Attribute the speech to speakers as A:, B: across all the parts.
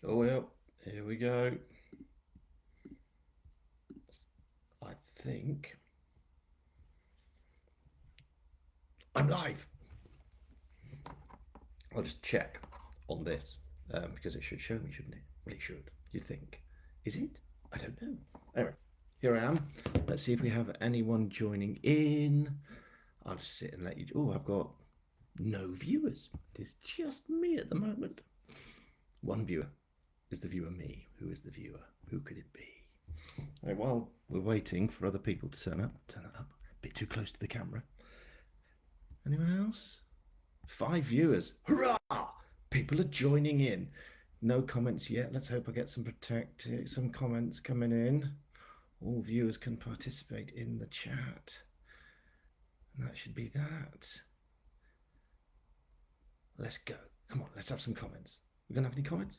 A: Oh, well, here we go. I think I'm live. I'll just check on this because it should show me, shouldn't it? Well, it should. You'd think. Is it? I don't know. Anyway, here I am. Let's see if we have anyone joining in. I'll just sit and let you. Oh, I've got no viewers. It's just me at the moment. One viewer. Is the viewer me? Who is the viewer? Who could it be? Right, while we're waiting for other people to turn it up. A bit too close to the camera. Anyone else? 5 viewers. Hurrah! People are joining in. No comments yet. Let's hope I get some comments coming in. All viewers can participate in the chat. And that should be that. Let's go. Come on, let's have some comments. We're gonna have any comments?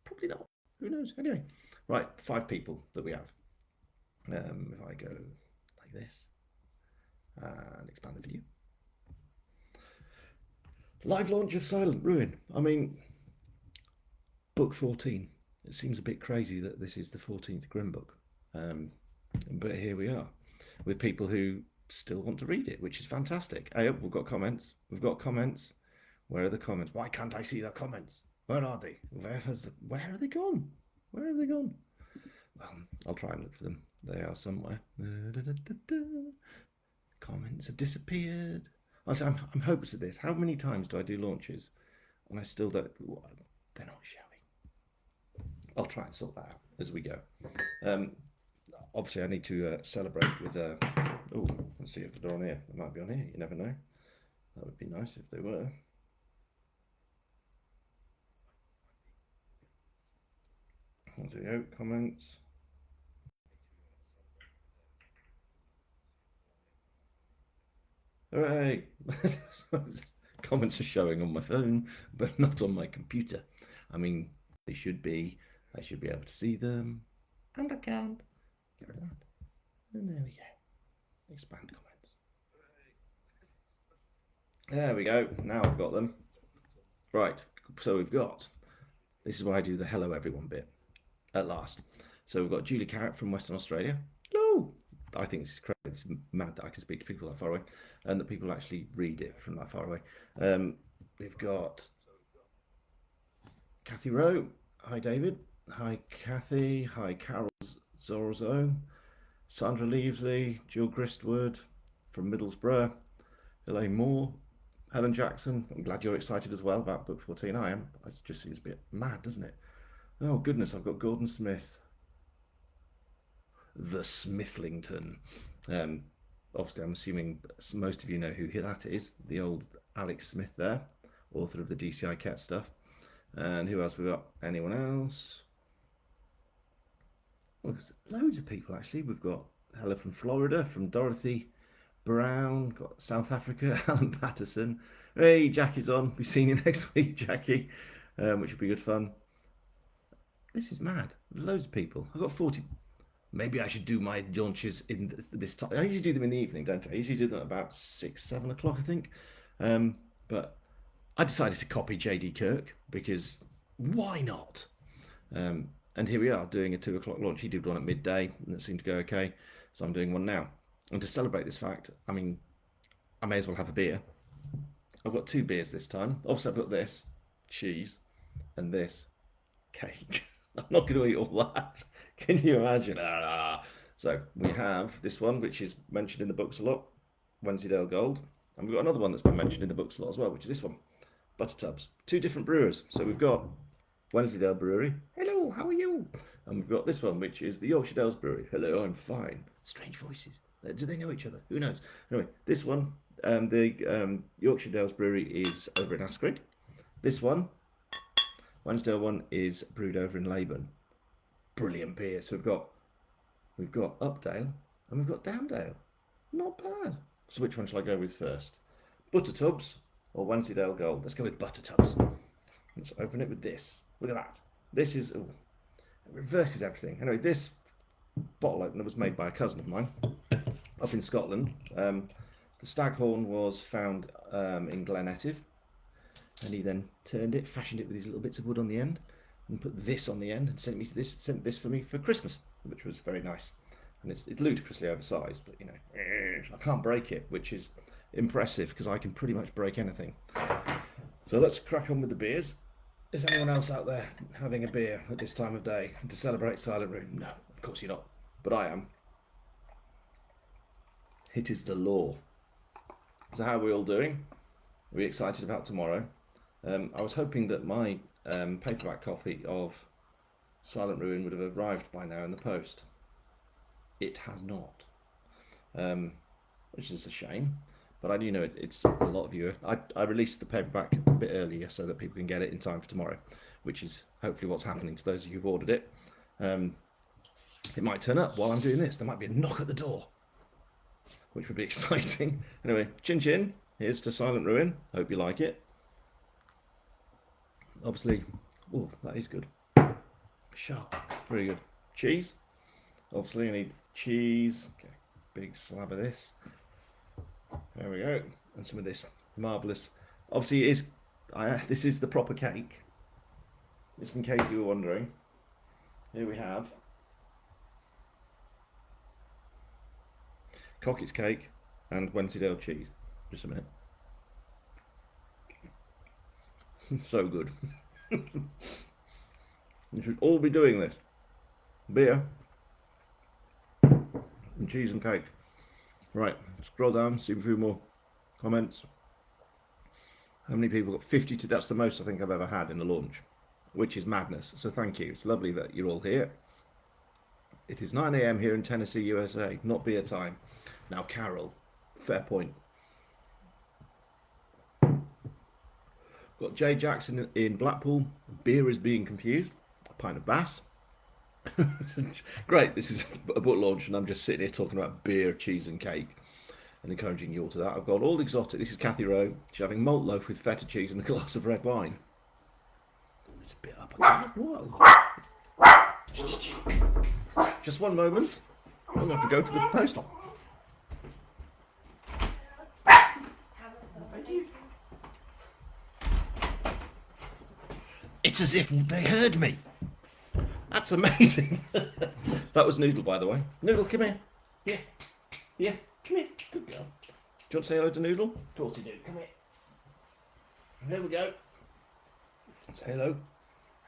A: Probably not. Who knows? Anyway, right, 5 people that we have. If I go like this and expand the view. Live launch of Silent Ruin. I mean, book 14. It seems a bit crazy that this is the 14th Grimm book. But here we are with people who still want to read it, which is fantastic. Hey, we've got comments. We've got comments. Where are the comments? Why can't I see the comments? Where are they? Where are they gone? Where have they gone? Well, I'll try and look for them. They are somewhere. Comments have disappeared. I'm hopeless at this. How many times do I do launches and I still don't? They're not showing. I'll try and sort that out as we go. Obviously, I need to celebrate with. Oh, let's see if they're on here. They might be on here. You never know. That would be nice if they were. There we go. Comments. Hooray! Comments are showing on my phone, but not on my computer. I mean, they should be. I should be able to see them. And I can't. Get rid of that. And there we go. Expand comments. There we go. Now I've got them. Right. So we've got. This is why I do the hello everyone bit. At last. So we've got Julie Carrot from Western Australia. Hello. I think this is crazy. It's mad that I can speak to people that far away and that people actually read it from that far away. We've got Kathy Rowe. Hi, David. Hi, Kathy. Hi, Carol Zorzo. Sandra Leavesley. Jill Gristwood from Middlesbrough. Elaine Moore. Helen Jackson. I'm glad you're excited as well about book 14. I am. It just seems a bit mad, doesn't it? Oh, goodness. I've got Gordon Smith. The Smithlington. Obviously, I'm assuming most of you know who that is. The old Alex Smith there, author of the DCI Cat stuff. And who else we got? Anyone else? Oh, there's loads of people actually. We've got Hella from Florida, from Dorothy Brown, got South Africa, Alan Patterson. Hey, Jackie's on. We've seen you next week, Jackie, which will be good fun. This is mad. There's loads of people. I've got 40. Maybe I should do my launches in this time. I usually do them in the evening, don't I? I usually do them at about 6, 7 o'clock, I think. But I decided to copy JD Kirk because why not? And here we are doing a 2 o'clock launch. He did one at midday, and it seemed to go okay. So I'm doing one now. And to celebrate this fact, I mean, I may as well have a beer. I've got 2 beers this time. Obviously, I've got this cheese and this cake. I'm not going to eat all that. Can you imagine? So we have this one, which is mentioned in the books a lot, Wensleydale Gold. And we've got another one that's been mentioned in the books a lot as well, which is this one, Buttertubs. 2 different brewers. So we've got Wensleydale Brewery. Hello, how are you? And we've got this one, which is the Yorkshire Dales Brewery. Hello, I'm fine. Strange voices. Do they know each other? Who knows? Anyway, this one, the Yorkshire Dales Brewery is over in Ascrig. This one, Wednesday one, is brewed over in Laban. Brilliant beer. So we've got Updale and we've got Downdale. Not bad. So which one shall I go with first? Buttertubs or Wensleydale Gold? Let's go with Buttertubs. Let's open it with this. Look at that. This is it reverses everything. Anyway, this bottle opener was made by a cousin of mine up in Scotland. The Staghorn was found in Glen Etive, and he then fashioned it with these little bits of wood on the end, and put this on the end and sent this for me for Christmas, which was very nice. And it's ludicrously oversized, but you know, I can't break it, which is impressive because I can pretty much break anything. So let's crack on with the beers. Is anyone else out there having a beer at this time of day to celebrate Silent Room? No, of course you're not, but I am. It is the law. So how are we all doing? Are we excited about tomorrow? I was hoping that my paperback copy of Silent Ruin would have arrived by now in the post. It has not, which is a shame. But I do know it's a lot of you. I released the paperback a bit earlier so that people can get it in time for tomorrow, which is hopefully what's happening to those of you who've ordered it. It might turn up while I'm doing this. There might be a knock at the door, which would be exciting. Anyway, chin chin. Here's to Silent Ruin. Hope you like it. Obviously, oh, that is good. Sharp, very good. Cheese. Obviously, I need cheese. Okay, big slab of this. There we go, and some of this marvellous. Obviously, it is. This is the proper cake. Just in case you were wondering, here we have Cockett's cake and Wensleydale cheese. Just a minute. So good. You should all be doing this. Beer and cheese and cake. Right, scroll down, see a few more comments. How many people got 52? That's the most I think I've ever had in a launch, which is madness. So thank you. It's lovely that you're all here. It is 9 AM here in Tennessee, USA, not beer time. Now, Carol, fair point. Got Jay Jackson in Blackpool. Beer is being confused. A pint of Bass. Great, this is a book launch and I'm just sitting here talking about beer, cheese and cake and encouraging you all to that. I've got all exotic. This is Kathy Rowe. She's having malt loaf with feta cheese and a glass of red wine. It's a bit up. Whoa. Just one moment. I'm going to have to go to the post office. Thank you. It's as if they heard me. That's amazing. That was Noodle, by the way. Noodle, come here. Yeah. Yeah, come here. Good girl. Do you want to say hello to Noodle? Of course you do. Come here. There we go. Say hello.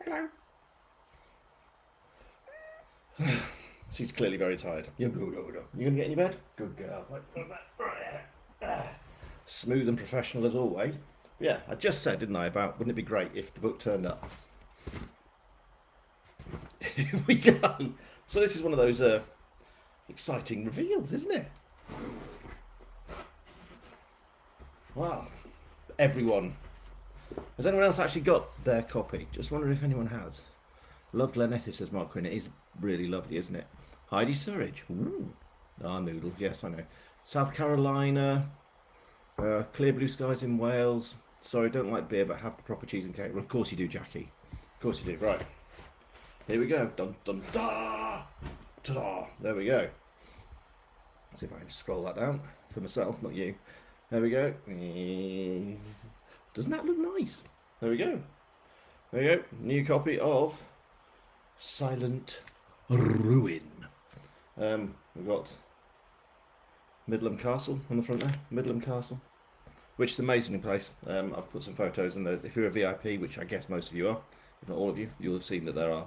A: Hello. She's clearly very tired. You're good. You going to get in your bed? Good girl. Smooth and professional as always. Yeah, I just said, didn't I, about wouldn't it be great if the book turned up? Here we go. So this is one of those exciting reveals, isn't it? Wow. Everyone. Has anyone else actually got their copy? Just wondering if anyone has. Love Glenettis, says Mark Quinn. It is really lovely, isn't it? Heidi Surridge. Ooh. Ah, Noodle. Yes, I know. South Carolina. Clear blue skies in Wales. Sorry, don't like beer, but have the proper cheese and cake. Well, of course you do, Jackie. Of course you do. Right. Here we go. Dun dun da! Ta-da! There we go. Let's see if I can scroll that down for myself, not you. There we go. Doesn't that look nice? There we go. There we go. New copy of Silent Ruin. We've got Midland Castle on the front there. Midland Castle, which is an amazing place. I've put some photos in there. If you're a VIP, which I guess most of you are, if not all of you, you'll have seen that there are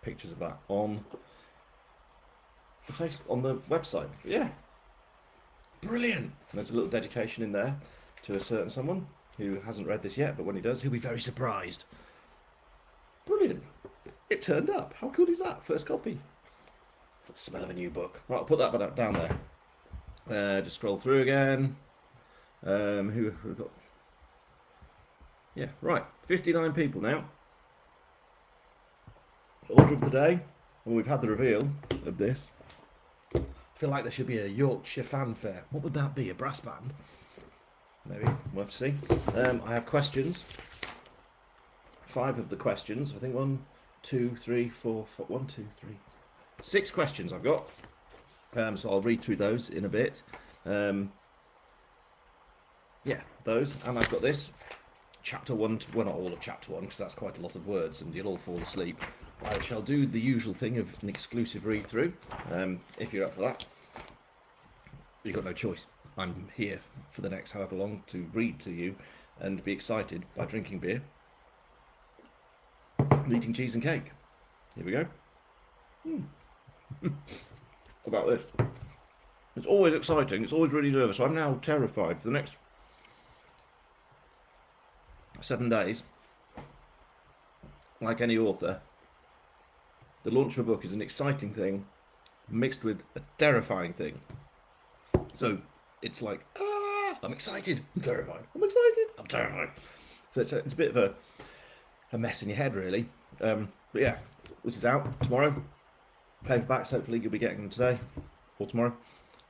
A: pictures of that on the website. Yeah, brilliant. And there's a little dedication in there to a certain someone who hasn't read this yet, but when he does, he'll be very surprised. Brilliant. It turned up. How cool is that? First copy. The smell of a new book. Right, I'll put that down there. Just scroll through again. Who have we got? Yeah, right. 59 people now. Order of the day. Well, we've had the reveal of this. I feel like there should be a Yorkshire fanfare. What would that be? A brass band? Maybe. We'll have to see. I have questions. 5 of the questions. I think 1, 2, 3, 4, 1, 2, 3, 6 questions I've got. So I'll read through those in a bit. Yeah, those. And I've got this. chapter 1, well, not all of chapter 1, because that's quite a lot of words and you'll all fall asleep. I shall do the usual thing of an exclusive read through, if you're up for that. You've got no choice. I'm here for the next however long to read to you and be excited by drinking beer and eating cheese and cake. Here we go. What about this? It's always exciting, it's always really nervous. I'm now terrified for the next 7 days. Like any author, the launch of a book is an exciting thing mixed with a terrifying thing. So it's like, I'm excited, I'm terrified, I'm excited, I'm terrified. So it's a bit of a mess in your head, really. But yeah, this is out tomorrow. Paperbacks, hopefully you'll be getting them today or tomorrow.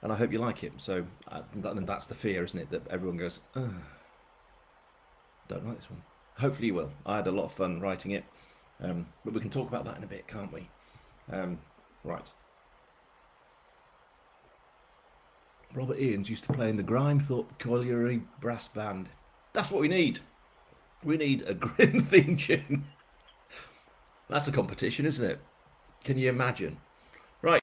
A: And I hope you like it. So that's the fear, isn't it? That everyone goes, don't like this one. Hopefully you will. I had a lot of fun writing it. But we can talk about that in a bit, can't we? Right. Robert Ians used to play in the Grimethorpe Colliery Brass Band. That's what we need. We need a Grimm theme tune. That's a competition, isn't it? Can you imagine? Right.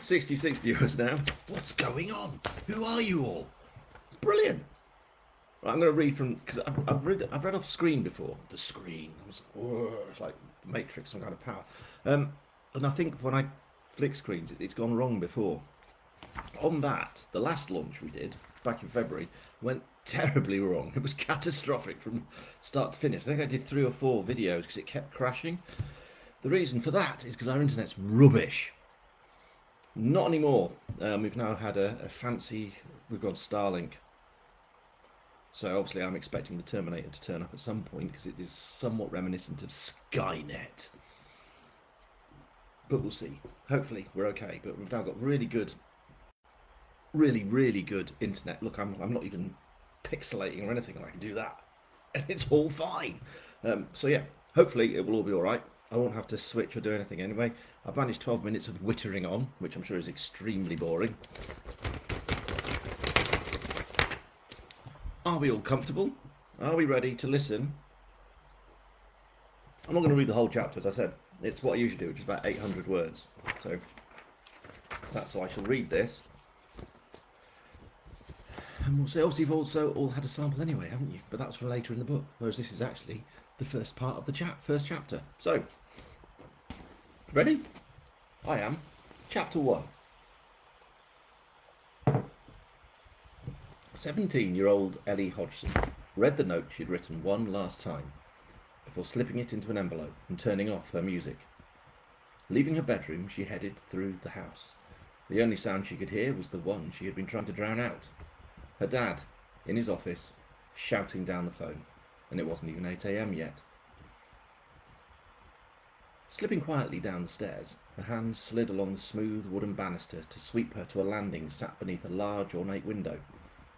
A: 66 viewers now. What's going on? Who are you all? It's brilliant. Right, I'm going to read from, because I've read off screen before. The screen. It's like Matrix, some kind of power. And I think when I flick screens, it's gone wrong before. On that, the last launch we did back in February went terribly wrong. It was catastrophic from start to finish. I think I did 3 or 4 videos because it kept crashing. The reason for that is because our internet's rubbish. Not anymore. We've now had a fancy, we've got Starlink. So obviously I'm expecting the Terminator to turn up at some point because it is somewhat reminiscent of Skynet. But we'll see. Hopefully we're okay. But we've now got really good, really good internet. Look, I'm not even pixelating or anything, and I can do that. And it's all fine. So yeah, hopefully it will all be all right. I won't have to switch or do anything anyway. I've managed 12 minutes of wittering on, which I'm sure is extremely boring. Are we all comfortable? Are we ready to listen? I'm not going to read the whole chapter, as I said. It's what I usually do, which is about 800 words. So that's why I shall read this. And we'll say, obviously you've also all had a sample anyway, haven't you? But that's for later in the book, whereas this is actually the first part of the first chapter. So, ready? I am. Chapter 1. 17-year-old Ellie Hodgson read the note she'd written one last time before slipping it into an envelope and turning off her music. Leaving her bedroom, she headed through the house. The only sound she could hear was the one she had been trying to drown out. Her dad, in his office, shouting down the phone, and it wasn't even 8 AM yet. Slipping quietly down the stairs, her hands slid along the smooth wooden banister to sweep her to a landing sat beneath a large ornate window,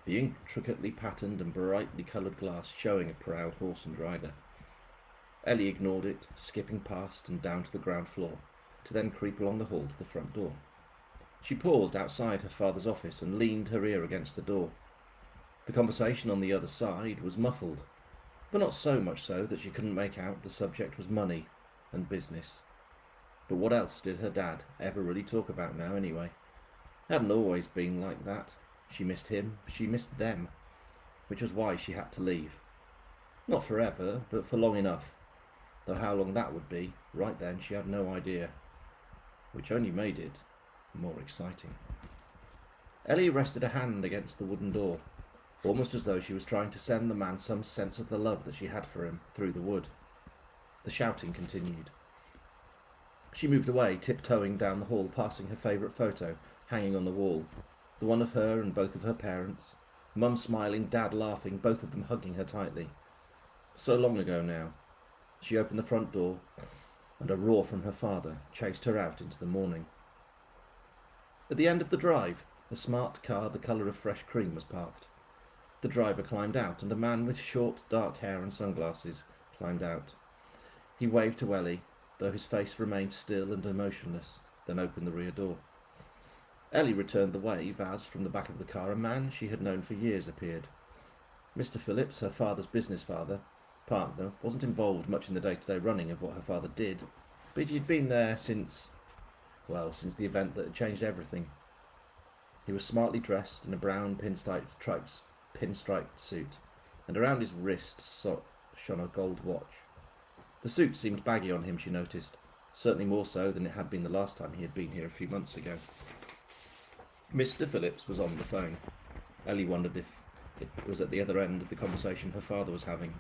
A: the intricately patterned and brightly coloured glass showing a proud horse and rider. Ellie ignored it, skipping past and down to the ground floor, to then creep along the hall to the front door. She paused outside her father's office and leaned her ear against the door. The conversation on the other side was muffled, but not so much so that she couldn't make out the subject was money and business. But what else did her dad ever really talk about now anyway? It hadn't always been like that. She missed him, she missed them, which was why she had to leave. Not forever, but for long enough, though how long that would be, right then she had no idea, which only made it more exciting. Ellie rested a hand against the wooden door, almost as though she was trying to send the man some sense of the love that she had for him through the wood. The shouting continued. She moved away, tiptoeing down the hall, passing her favourite photo hanging on the wall, the one of her and both of her parents, Mum smiling, Dad laughing, both of them hugging her tightly. So long ago now. She opened the front door, and a roar from her father chased her out into the morning. At the end of the drive, a smart car the colour of fresh cream was parked. The driver climbed out, and a man with short, dark hair and sunglasses climbed out. He waved to Ellie, though his face remained still and emotionless, then opened the rear door. Ellie returned the wave as, from the back of the car, a man she had known for years appeared. Mr. Phillips, her father's business partner, wasn't involved much in the day-to-day running of what her father did, but he'd been there since the event that had changed everything. He was smartly dressed in a brown pinstriped suit, and around his wrist shone a gold watch. The suit seemed baggy on him, she noticed, certainly more so than it had been the last time he had been here a few months ago. Mr. Phillips was on the phone. Ellie wondered if it was at the other end of the conversation her father was having.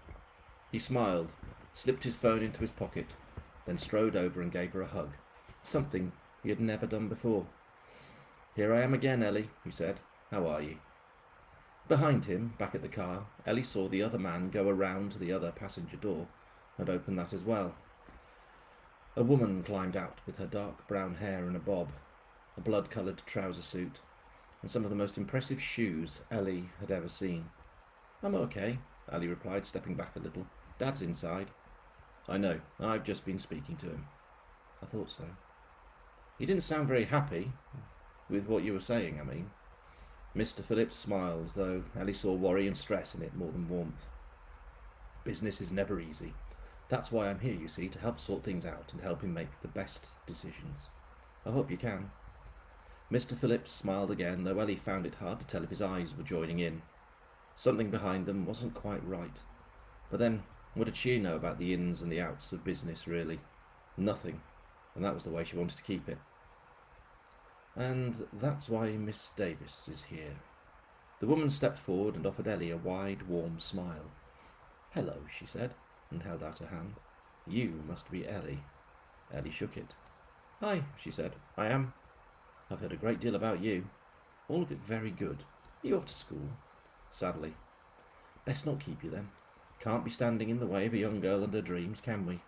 A: He smiled, slipped his phone into his pocket, then strode over and gave her a hug, something he had never done before. "Here I am again, Ellie," he said. "How are you?" Behind him, back at the car, Ellie saw the other man go around to the other passenger door and open that as well. A woman climbed out with her dark brown hair in a bob, a blood-coloured trouser suit, and some of the most impressive shoes Ellie had ever seen. "I'm okay," Ellie replied, stepping back a little. "Dad's inside." "I know. I've just been speaking to him." "I thought so." "He didn't sound very happy with what you were saying, I mean." Mr. Phillips smiled, though Ellie saw worry and stress in it more than warmth. "Business is never easy. That's why I'm here, you see, to help sort things out and help him make the best decisions. I hope you can." Mr. Phillips smiled again, though Ellie found it hard to tell if his eyes were joining in. Something behind them wasn't quite right. But then, what did she know about the ins and the outs of business, really? Nothing, and that was the way she wanted to keep it. "And that's why Miss Davis is here." The woman stepped forward and offered Ellie a wide, warm smile. "Hello," she said, and held out her hand. "You must be Ellie." Ellie shook it. "Hi," she said. "I am. I've heard a great deal about you. All of it very good. Are you off to school?" "Sadly." "Best not keep you then. Can't be standing in the way of a young girl and her dreams, can we?"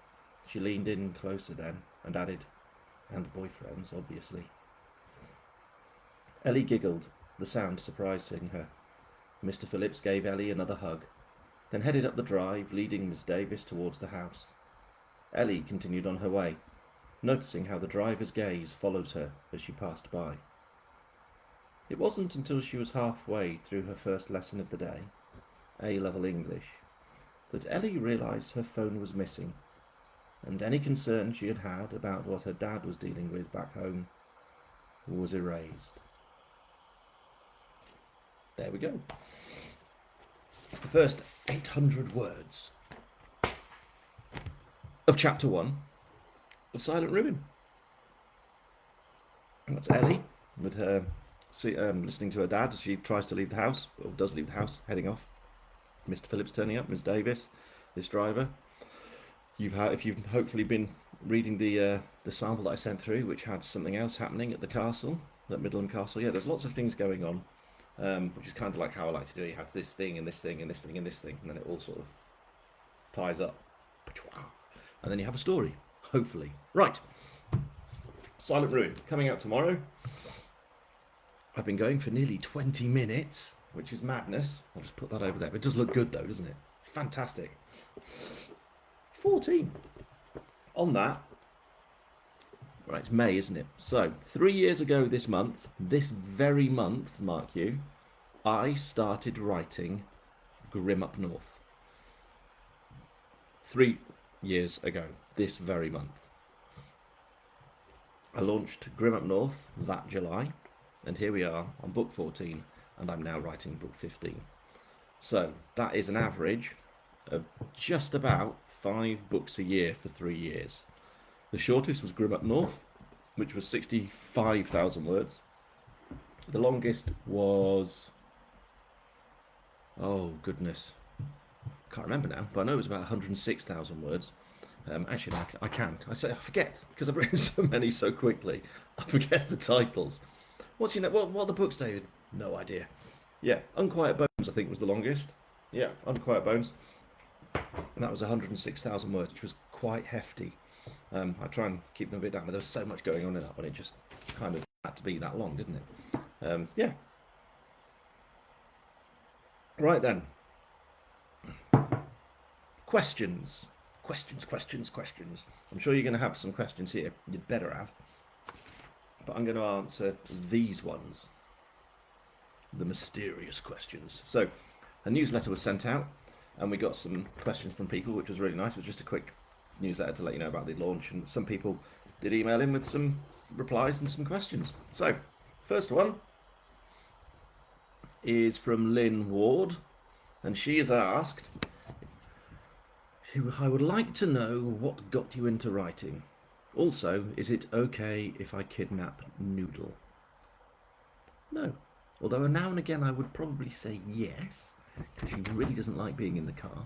A: She leaned in closer then, and added, "And boyfriends, obviously." Ellie giggled, the sound surprising her. Mr. Phillips gave Ellie another hug, then headed up the drive, leading Miss Davis towards the house. Ellie continued on her way, noticing how the driver's gaze followed her as she passed by. It wasn't until she was halfway through her first lesson of the day, A-level English, that Ellie realised her phone was missing, and any concern she had had about what her dad was dealing with back home was erased. There we go. It's the first 800 words of Chapter 1 of Silent Ruin. And that's Ellie with her listening to her dad as she tries to leave the house, or does leave the house, heading off. Mr. Phillips turning up, Miss Davis, this driver. If you've hopefully been reading the sample that I sent through, which had something else happening at the castle, at Midland Castle. Yeah, there's lots of things going on. Which is kind of like how I like to do it. You have this thing and this thing and this thing and this thing, and then it all sort of ties up. And then you have a story, hopefully. Right. Silent Ruin, coming out tomorrow. I've been going for nearly 20 minutes, which is madness. I'll just put that over there. But it does look good though, doesn't it? Fantastic. 14. On that. Right, it's May, isn't it? So, 3 years ago this very month, mark you, I started writing Grimm Up North. 3 years ago, this very month. I launched Grimm Up North that July, and here we are on book 14, and I'm now writing book 15. So, that is an average of just about 5 books a year for 3 years. The shortest was Grimm Up North, which was 65,000 words. The longest was... oh, goodness. Can't remember now, but I know it was about 106,000 words. Actually, I forget, because I've written so many so quickly. I forget the titles. What are the books, David? No idea. Yeah, Unquiet Bones, I think, was the longest. Yeah, Unquiet Bones. And that was 106,000 words, which was quite hefty. I try and keep them a bit down, but there was so much going on in that one, it just kind of had to be that long, didn't it? Yeah. Right then. Questions. I'm sure you're going to have some questions here. You'd better have. But I'm going to answer these ones. The mysterious questions. So, a newsletter was sent out, and we got some questions from people, which was really nice. It was just a quick newsletter to let you know about the launch, and some people did email in with some replies and some questions. So, first one is from Lynn Ward, and she has asked, I would like to know what got you into writing. Also, is it okay if I kidnap Noodle? No. Although now and again I would probably say yes, because she really doesn't like being in the car,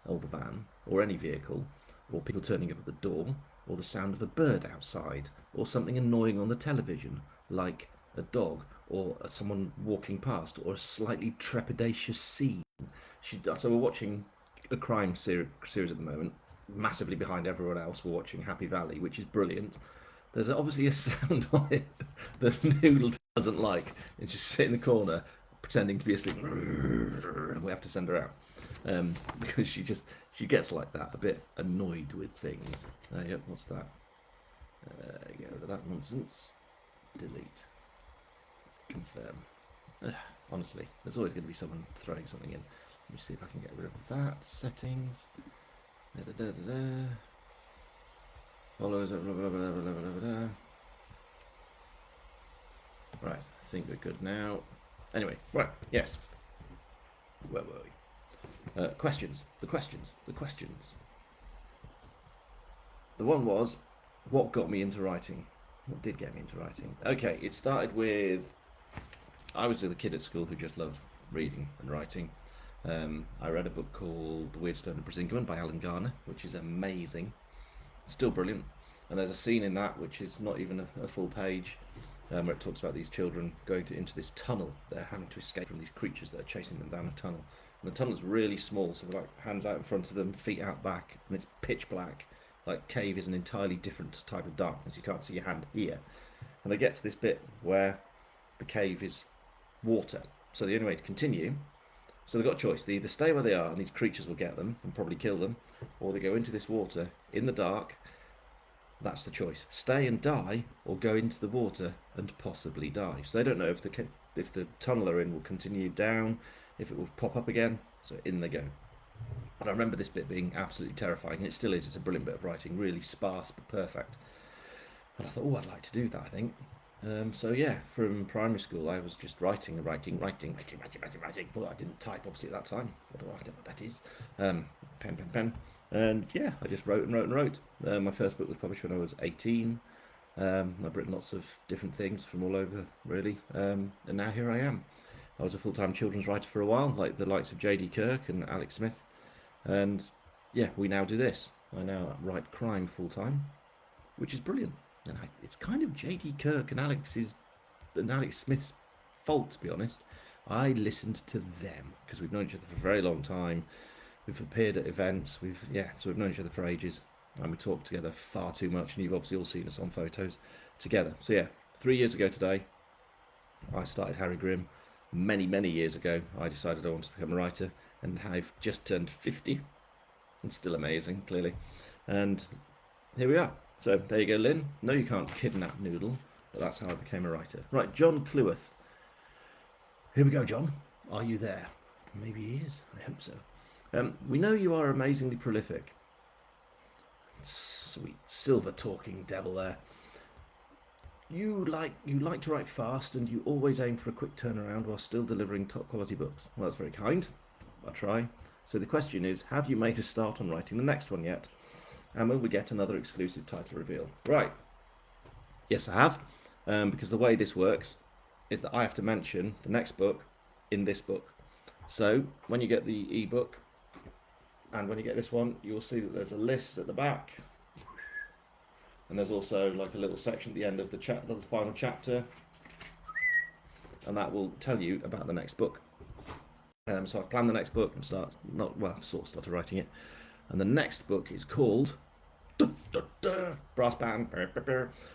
A: or the van, or any vehicle, or people turning up at the door, or the sound of a bird outside, or something annoying on the television, like a dog, or someone walking past, or a slightly trepidatious scene. So we're watching a crime series at the moment, massively behind everyone else. We're watching Happy Valley, which is brilliant. There's obviously a sound on it that Noodle doesn't like. It's just sit in the corner pretending to be asleep, and we have to send her out because she gets like that, a bit annoyed with things. Yep, what's that? Get rid of that nonsense. Delete. Confirm. Honestly, there's always going to be someone throwing something in. Let me see if I can get rid of that. Settings. Follows. Right, I think we're good now. Anyway, right, yes. Where were we? Questions. The questions. The one was, what got me into writing? What did get me into writing? Okay, it started with, I was the kid at school who just loved reading and writing. I read a book called The Weird Stone of Brisingamen by Alan Garner, which is amazing. Still brilliant. And there's a scene in that which is not even a full page, where it talks about these children going into this tunnel. They're having to escape from these creatures that are chasing them down a tunnel. And the tunnel is really small, so they're like hands out in front of them, feet out back, and it's pitch black. Like, cave is an entirely different type of darkness. You can't see your hand here. And they get to this bit where the cave is water. So the only way to continue, so they've got a choice. They either stay where they are and these creatures will get them and probably kill them, or they go into this water in the dark. That's the choice. Stay and die, or go into the water and possibly die. So they don't know if the tunnel they're in will continue down, if it will pop up again. So in they go. And I remember this bit being absolutely terrifying, and it still is. It's a brilliant bit of writing, really sparse but perfect. And I thought, oh, I'd like to do that, I think. So yeah, from primary school I was just writing. Well, I didn't type obviously at that time. I don't know what that is. Pen. And yeah, I just wrote. My first book was published when I was 18. I've written lots of different things from all over, really. And now here I am. I was a full-time children's writer for a while, like the likes of J.D. Kirk and Alex Smith. And yeah, we now do this. I now write crime full-time, which is brilliant. And it's kind of J.D. Kirk and Alex Smith's fault, to be honest. I listened to them because we've known each other for a very long time. We've appeared at events. So we've known each other for ages, and we talk together far too much. And you've obviously all seen us on photos together. So yeah, 3 years ago today, I started Harry Grimm. Many years ago, I decided I wanted to become a writer, and I've just turned 50. It's still amazing, clearly. And here we are. So there you go, Lynn. No, you can't kidnap Noodle, but that's how I became a writer. Right, John Clueth. Here we go, John. Are you there? Maybe he is. I hope so. We know you are amazingly prolific. Sweet silver talking devil there. You like to write fast, and you always aim for a quick turnaround while still delivering top quality books. Well, that's very kind. I try. So the question is, have you made a start on writing the next one yet? And will we get another exclusive title reveal? Right. Yes, I have. Because the way this works is that I have to mention the next book in this book. So when you get the ebook, and when you get this one, you'll see that there's a list at the back. And there's also like a little section at the end of the final chapter, and that will tell you about the next book. So I've planned the next book and started writing it. And the next book is called brass band.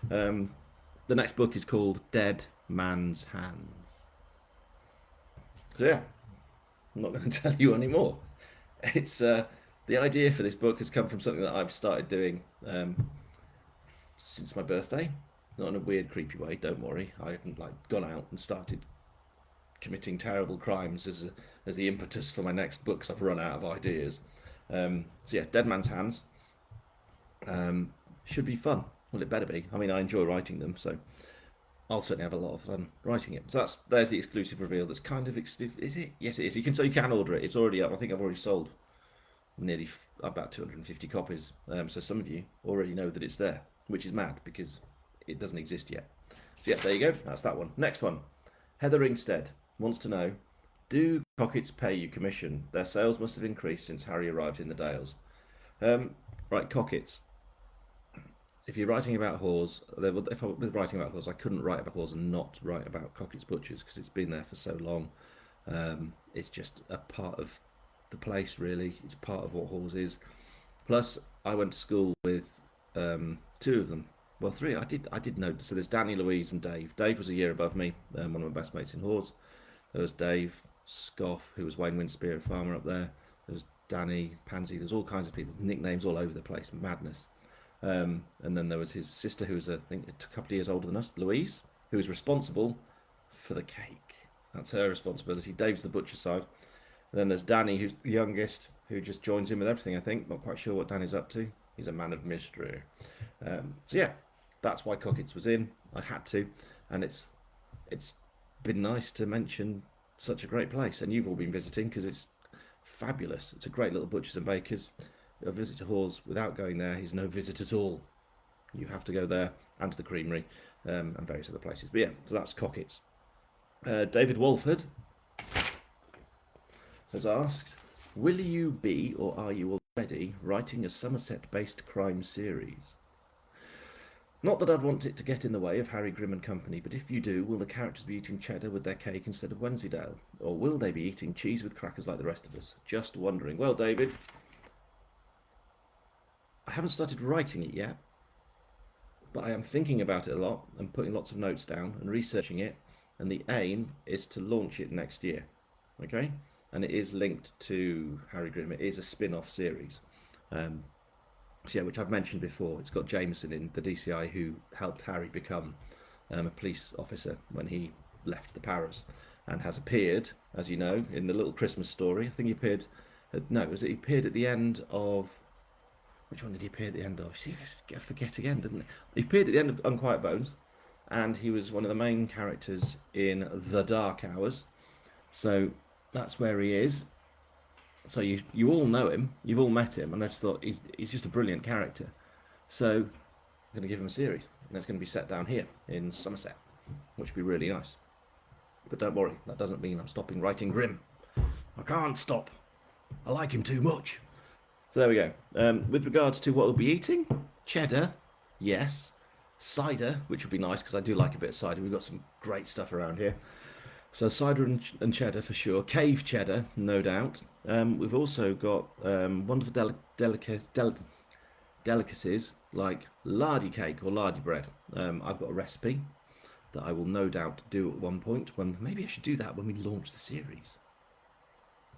A: The next book is called Dead Man's Hands. So yeah, I'm not going to tell you any more. It's the idea for this book has come from something that I've started doing since my birthday. Not in a weird, creepy way. Don't worry. I haven't gone out and started committing terrible crimes as the impetus for my next book, because I've run out of ideas. So yeah, Dead Man's Hands should be fun. Well, it better be. I mean, I enjoy writing them, so I'll certainly have a lot of fun writing it. So there's the exclusive reveal. That's kind of exclusive. Is it? Yes, it is. You can order it. It's already up. I think I've already sold nearly about 250 copies. So some of you already know that it's there, which is mad because it doesn't exist yet. So yeah, there you go. That's that one. Next one. Heather Ingstead wants to know: do Cockets pay you commission? Their sales must have increased since Harry arrived in the Dales. Right, Cockets. If you're writing about whores, if I was writing about whores, I couldn't write about whores and not write about Cockett's Butchers because it's been there for so long. It's just a part of the place, really. It's part of what whores is. Plus, I went to school with two of them. Well, three. I did know. So there's Danny, Louise, and Dave. Dave was a year above me. One of my best mates in whores. There was Dave Scoff, who was Wayne Winspear, farmer up there. There was Danny, Pansy. There's all kinds of people. Nicknames all over the place. Madness. And then there was his sister, who was, I think, a couple of years older than us, Louise, who was responsible for the cake. That's her responsibility. Dave's the butcher side. And then there's Danny, who's the youngest, who just joins in with everything, I think. Not quite sure what Danny's up to. He's a man of mystery. So yeah, that's why Cockets was in. I had to. And it's been nice to mention such a great place. And you've all been visiting because it's fabulous. It's a great little butchers and bakers. A visit to Hawes without going there is no visit at all. You have to go there and to the creamery and various other places. But yeah, so that's Cockets. David Walford has asked, will you be, or are you already, writing a Somerset-based crime series? Not that I'd want it to get in the way of Harry Grimm and Company, but if you do, will the characters be eating cheddar with their cake instead of Wensleydale? Or will they be eating cheese with crackers like the rest of us? Just wondering. Well, David, I haven't started writing it yet, but I am thinking about it a lot and putting lots of notes down and researching it, and the aim is to launch it next year. Okay? And it is linked to Harry Grimm. It is a spin-off series. So yeah, which I've mentioned before. It's got Jameson in, the DCI, who helped Harry become a police officer when he left the Paras, and has appeared, as you know, in the little Christmas story. I think he appeared, he appeared at the end of, which one did he appear at the end of? See, I forget again, didn't he? He appeared at the end of Unquiet Bones, and he was one of the main characters in The Dark Hours. So that's where he is. So you all know him, you've all met him, and I just thought he's just a brilliant character. So I'm going to give him a series, and it's going to be set down here in Somerset, which would be really nice. But don't worry, that doesn't mean I'm stopping writing Grimm. I can't stop. I like him too much. So there we go. With regards to what we'll be eating, cheddar, yes. Cider, which would be nice because I do like a bit of cider. We've got some great stuff around here. So cider and cheddar for sure. Cave cheddar, no doubt. We've also got wonderful delicacies like lardy cake or lardy bread. I've got a recipe that I will no doubt do at one point. Maybe I should do that when we launch the series.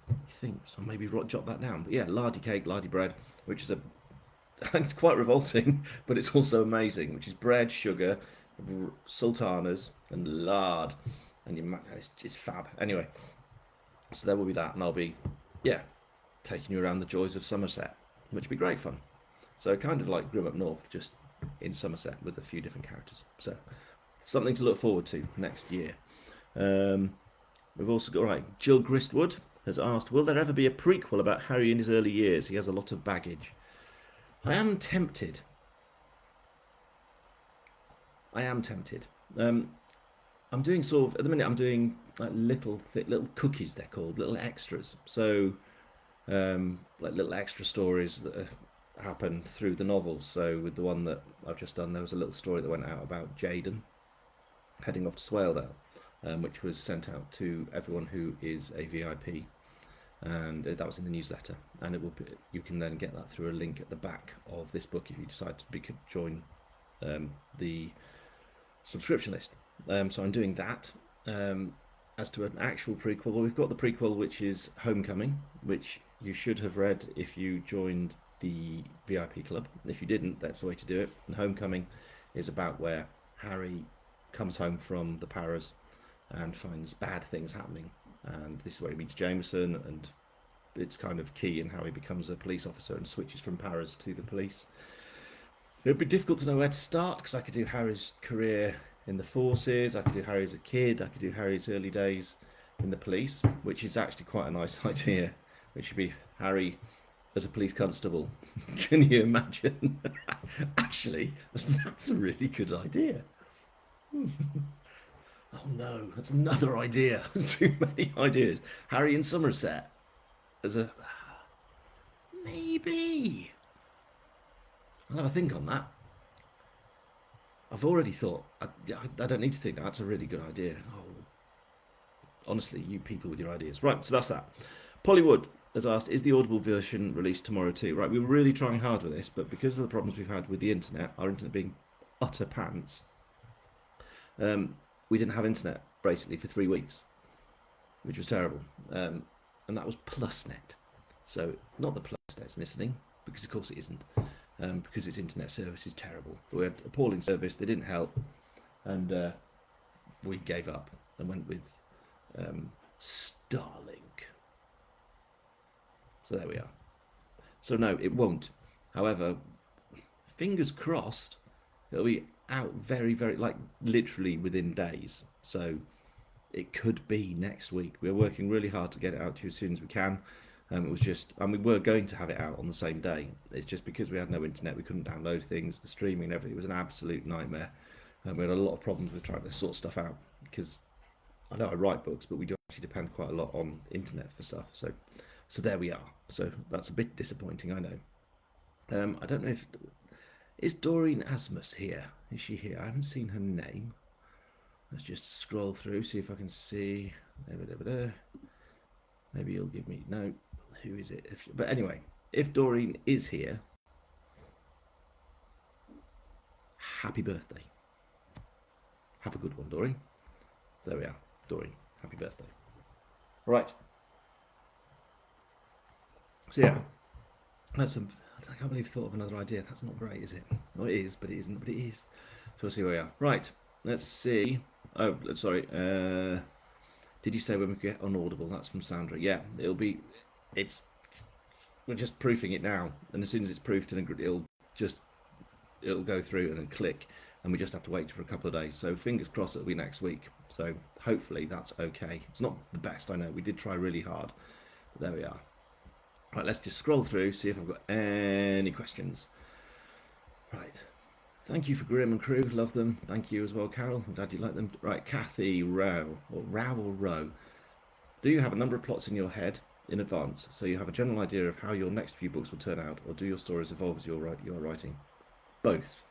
A: You think so? Maybe jot that down. But yeah, lardy cake, lardy bread, which is it's quite revolting, but it's also amazing. Which is bread, sugar, sultanas, and lard, and it's fab. Anyway, so there will be that, and I'll be taking you around the joys of Somerset, which will be great fun. So kind of like Grimm Up North, just in Somerset with a few different characters. So something to look forward to next year. We've also got Jill Gristwood has asked, will there ever be a prequel about Harry in his early years? He has a lot of baggage. I am tempted. I'm doing sort of, at the minute I'm doing like little cookies, they're called, little extras. So like little extra stories that happen through the novels. So with the one that I've just done, there was a little story that went out about Jaden heading off to Swaledale, which was sent out to everyone who is a VIP, and that was in the newsletter. And it will be, you can then get that through a link at the back of this book if you decide to join the subscription list. So I'm doing that. As to an actual prequel, well, we've got the prequel, which is Homecoming, which you should have read if you joined the VIP club. If you didn't, that's the way to do it. And Homecoming is about where Harry comes home from the Paras and finds bad things happening. And this is where he meets Jameson, and it's kind of key in how he becomes a police officer and switches from paras to the police. It would be difficult to know where to start because I could do Harry's career in the forces, I could do Harry as a kid, I could do Harry's early days in the police, which is actually quite a nice idea. Which should be Harry as a police constable. Can you imagine? Actually, that's a really good idea. Oh no, that's another idea. Too many ideas. Harry in Somerset as a maybe. I'll have a think on that. I've already thought. I don't need to think. That's a really good idea. Oh, honestly, you people with your ideas. Right, so that's that. Polly Wood has asked, is the Audible version released tomorrow too? Right, we were really trying hard with this, but because of the problems we've had with the internet, our internet being utter pants, we didn't have internet basically for 3 weeks, which was terrible. And that was PlusNet. So, not the PlusNet's listening, because of course it isn't, because its internet service is terrible. We had appalling service, they didn't help, and we gave up and went with Starlink. So there we are. So no, it won't. However, fingers crossed, it'll be out very, very, like literally within days. So it could be next week. We're working really hard to get it out to you as soon as we can. It was just, and we were going to have it out on the same day. It's just because we had no internet, we couldn't download things, the streaming and everything. It was an absolute nightmare. We had a lot of problems with trying to sort stuff out because I know I write books, but we do actually depend quite a lot on internet for stuff. So there we are. So that's a bit disappointing, I know. I don't know if... Is Doreen Asmus here? Is she here? I haven't seen her name. Let's just scroll through, see if I can see... Maybe you'll give me... No, who is it? But anyway, if Doreen is here, happy birthday. Have a good one, Doreen. There we are. Doreen, happy birthday. Right. So yeah, that's a, I can't believe I thought of another idea. That's not great, is it? No, it is, but it isn't, but it is. So we'll see where we are. Right, let's see. Oh, sorry. Did you say when we get on Audible? That's from Sandra. Yeah, it'll be, we're just proofing it now. And as soon as it's proofed, it'll go through and then click. And we just have to wait for a couple of days. So fingers crossed it'll be next week. So hopefully that's okay. It's not the best, I know. We did try really hard. But there we are. Right, let's just scroll through, see if I've got any questions. Right. Thank you for Grimm and crew. Love them. Thank you as well, Carol. I'm glad you like them. Right, Kathy Rowe, or Row or Row. Do you have a number of plots in your head in advance, so you have a general idea of how your next few books will turn out, or do your stories evolve as you're writing? Both.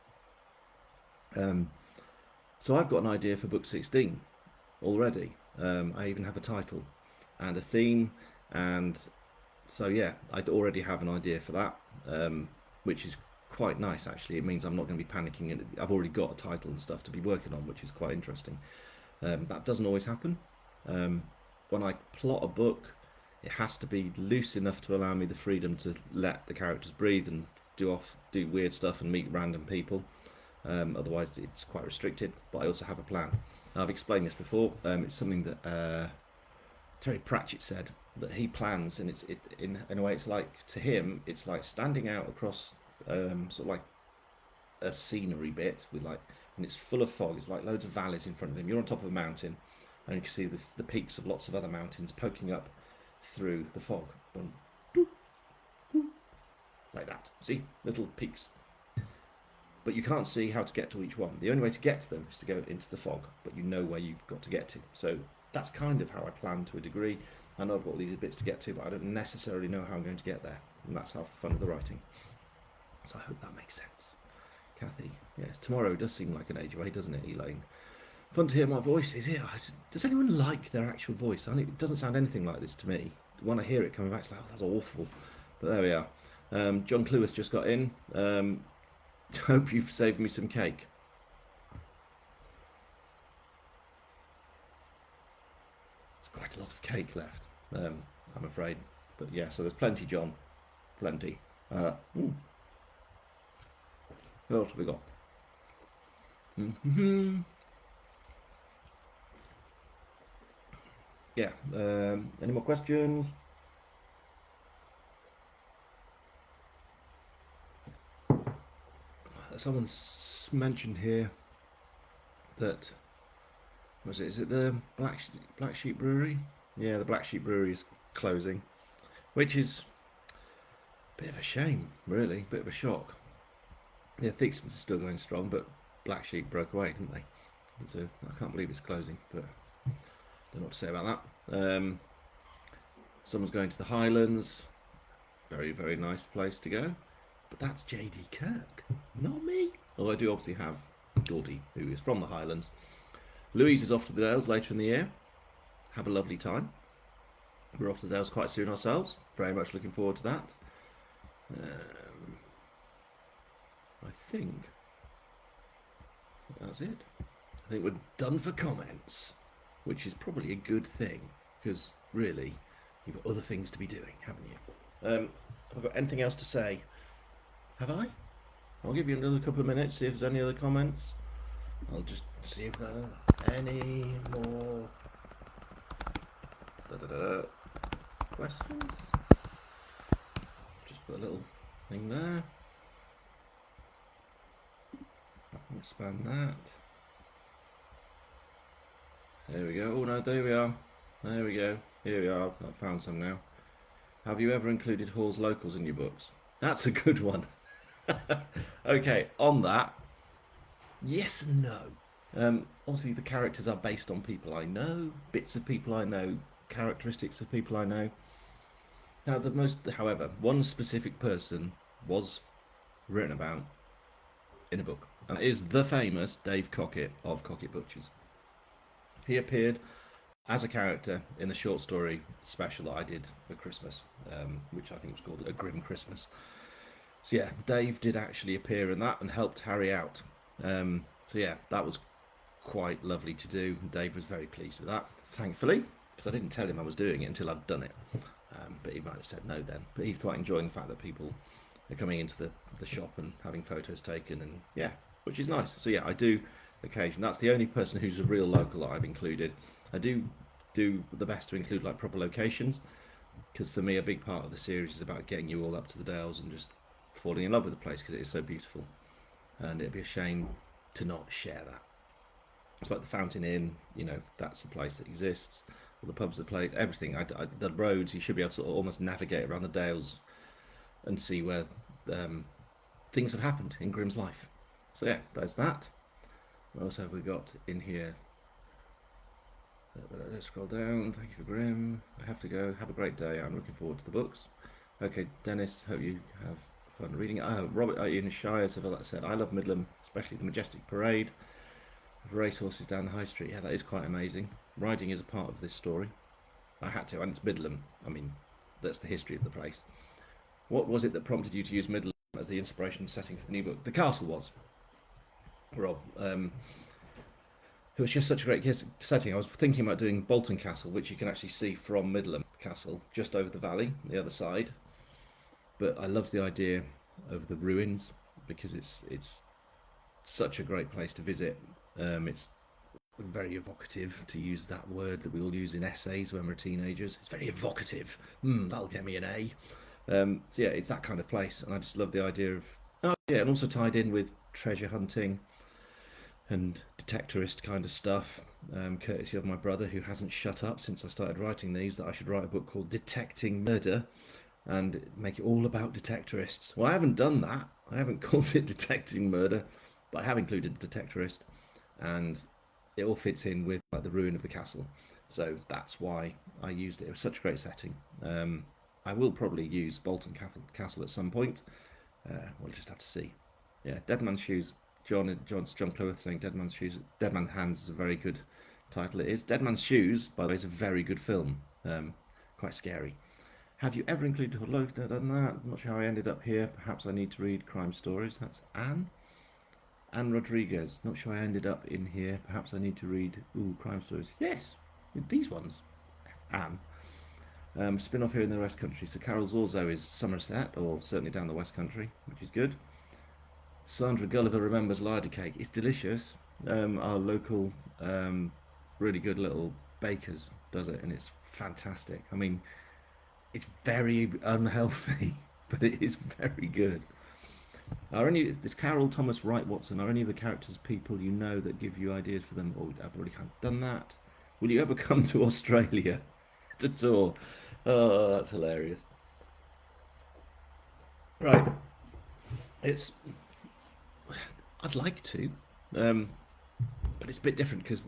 A: So I've got an idea for book 16 already. I even have a title and a theme, and so yeah, I already have an idea for that, which is quite nice actually. It means I'm not going to be panicking, and I've already got a title and stuff to be working on, which is quite interesting. That doesn't always happen. When I plot a book, it has to be loose enough to allow me the freedom to let the characters breathe and do weird stuff and meet random people. Otherwise it's quite restricted, but I also have a plan. I've explained this before. It's something that Terry Pratchett said, that he plans, and in a way it's like, to him it's like standing out across sort of like a scenery bit with like, and it's full of fog. It's like loads of valleys in front of him. You're on top of a mountain and you can see the peaks of lots of other mountains poking up through the fog. Boom, doop, doop, like that. See, little peaks, but you can't see how to get to each one. The only way to get to them is to go into the fog, but you know where you've got to get to. So that's kind of how I plan to a degree. I know I've got all these bits to get to, but I don't necessarily know how I'm going to get there, and that's half the fun of the writing. So I hope that makes sense. Kathy, yes, tomorrow does seem like an age away, doesn't it, Elaine? Fun to hear my voice, is it? Does anyone like their actual voice? It doesn't sound anything like this to me. When I hear it coming back, it's like, oh, that's awful. But there we are. John Cluis just got in. Hope you've saved me some cake. There's quite a lot of cake left, I'm afraid. But yeah, so there's plenty, John. Plenty. What else have we got? yeah. Any more questions? Someone's mentioned here that was it? Is it the Black Sheep Brewery? Yeah, the Black Sheep Brewery is closing, which is a bit of a shame, really. Bit of a shock. Yeah, Theakston's is still going strong, but Black Sheep broke away, didn't they? So I can't believe it's closing, but don't know what to say about that. Someone's going to the Highlands. Very, very nice place to go. But that's JD Kirk, not me. Although I do obviously have Geordie, who is from the Highlands. Louise is off to the Dales later in the year. Have a lovely time. We're off to the Dales quite soon ourselves. Very much looking forward to that. I think that's it. I think we're done for comments, which is probably a good thing because really, you've got other things to be doing, haven't you? Have I got anything else to say? Have I? I'll give you another couple of minutes, see if there's any other comments. I'll just see if there are any more questions. Just put a little thing there. Expand that. There we go. Oh no, there we are. There we go. Here we are. I've found some now. Have you ever included Hall's locals in your books? That's a good one. Okay, on that, yes and no. Obviously, the characters are based on people I know, bits of people I know, characteristics of people I know. Now, however, one specific person was written about in a book, and that is the famous Dave Cockett of Cockett Butchers. He appeared as a character in the short story special that I did for Christmas, which I think was called A Grimm Christmas. So yeah, Dave did actually appear in that and helped Harry out. So yeah, that was quite lovely to do. Dave was very pleased with that, thankfully, because I didn't tell him I was doing it until I'd done it. But he might have said no then. But he's quite enjoying the fact that people are coming into the shop and having photos taken, and yeah, which is nice. So yeah, I do occasion. That's the only person who's a real local that I've included. I do the best to include like proper locations, because for me a big part of the series is about getting you all up to the Dales and just falling in love with the place because it is so beautiful, and it'd be a shame to not share that. It's like the Fountain Inn, you know, that's a place that exists. All the pubs, the place, everything. The roads, you should be able to almost navigate around the Dales and see where things have happened in Grimm's life. So yeah, there's that. What else have we got in here? Let's scroll down. Thank you for Grimm. I have to go. Have a great day. I'm looking forward to the books. Okay, Dennis, hope you have fun reading it. Oh, Robert Ian Shire said, I love Midland, especially the majestic parade of racehorses down the high street. Yeah, that is quite amazing. Riding is a part of this story. I had to, and it's Midland. I mean, that's the history of the place. What was it that prompted you to use Midland as the inspiration setting for the new book? The castle was, Rob. It was just such a great setting. I was thinking about doing Bolton Castle, which you can actually see from Midland Castle, just over the valley, the other side. But I love the idea of the ruins because it's such a great place to visit. It's very evocative, to use that word that we all use in essays when we're teenagers. It's very evocative. That'll get me an A. So yeah, it's that kind of place, and I just love the idea of and also tied in with treasure hunting and detectorist kind of stuff, courtesy of my brother, who hasn't shut up since I started writing these, that I should write a book called Detecting Murder and make it all about detectorists. Well, I haven't done that. I haven't called it Detecting Murder, but I have included detectorist, and it all fits in with like the ruin of the castle. So that's why I used it. It was such a great setting. I will probably use Bolton Castle at some point. We'll just have to see. Yeah, Dead Man's Shoes. John Cloworth saying Dead Man's Shoes. Dead Man's Hands is a very good title. It is. Dead Man's Shoes, by the way, is a very good film. Quite scary. Have you ever included done that? I'm not sure how I ended up here. Perhaps I need to read crime stories. That's Anne. Anne Rodriguez. Not sure I ended up in here. Perhaps I need to read crime stories. Yes, these ones. Anne. Spin off here in the West Country. So Carol Zorzo is Somerset, or certainly down the West Country, which is good. Sandra Gulliver remembers larder cake. It's delicious. Our local, really good little Baker's does it, and it's fantastic. I mean, it's very unhealthy, but it is very good. Are any this Carol Thomas Wright Watson? Are any of the characters people you know that give you ideas for them? Oh, I've already kind of done that. Will you ever come to Australia to tour? Oh, that's hilarious. Right, it's. I'd like to, um, but it's a bit different because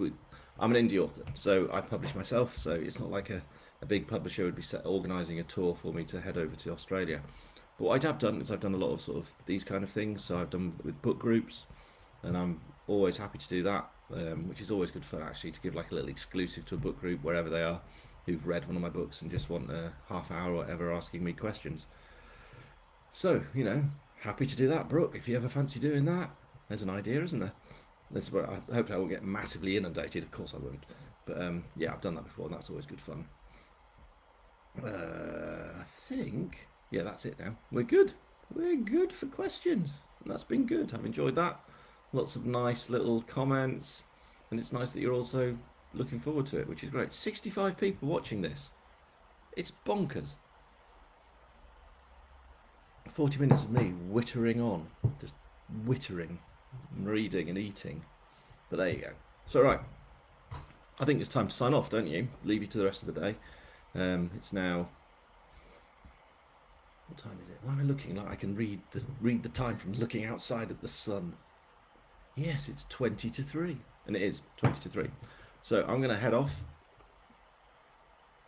A: I'm an indie author, so I publish myself. So it's not like a big publisher would be organising a tour for me to head over to Australia. But what I have done is I've done a lot of sort of these kind of things. So I've done with book groups, and I'm always happy to do that, which is always good fun actually to give like a little exclusive to a book group wherever they are, who've read one of my books and just want a half hour or whatever asking me questions. So happy to do that, Brooke. If you ever fancy doing that, there's an idea, isn't there? That's where I hope I won't get massively inundated. Of course I won't. But yeah, I've done that before, and that's always good fun. I think, yeah, that's it now. We're good. We're good for questions. And that's been good. I've enjoyed that. Lots of nice little comments, and it's nice that you're also looking forward to it, which is great. 65 people watching this. It's bonkers. 40 minutes of me wittering on, just wittering, reading and eating. But there you go. So right, I think it's time to sign off, don't you? Leave you to the rest of the day. It's now. What time is it? Why am I looking like I can read the time from looking outside at the sun? Yes, it's 20 to 3, and it is 20 to 3. So I'm going to head off.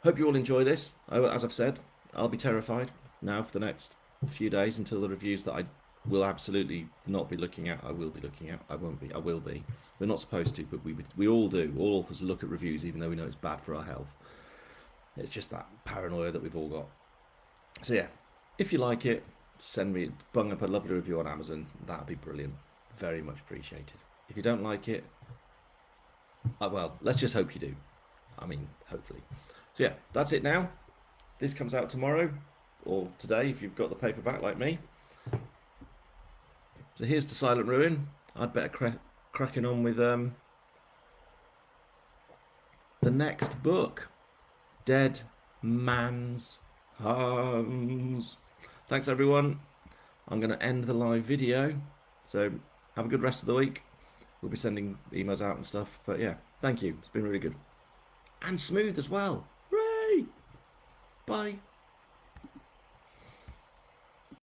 A: Hope you all enjoy this. As I've said, I'll be terrified now for the next few days until the reviews that I will absolutely not be looking at. I will be looking at. I won't be. I will be. We're not supposed to, but we all do. All authors look at reviews, even though we know it's bad for our health. It's just that paranoia that we've all got. So yeah, if you like it, send me bung up a lovely review on Amazon. That'd be brilliant. Very much appreciated. If you don't like it, well, let's just hope you do. I mean, hopefully. So yeah, that's it now. This comes out tomorrow or today if you've got the paperback like me. So here's the Silent Ruin. I'd better cracking on with the next book, Dead Man's Hands. Thanks everyone. I'm going to end the live video. So have a good rest of the week. We'll be sending emails out and stuff. But yeah, thank you. It's been really good. And smooth as well. Hooray! Bye.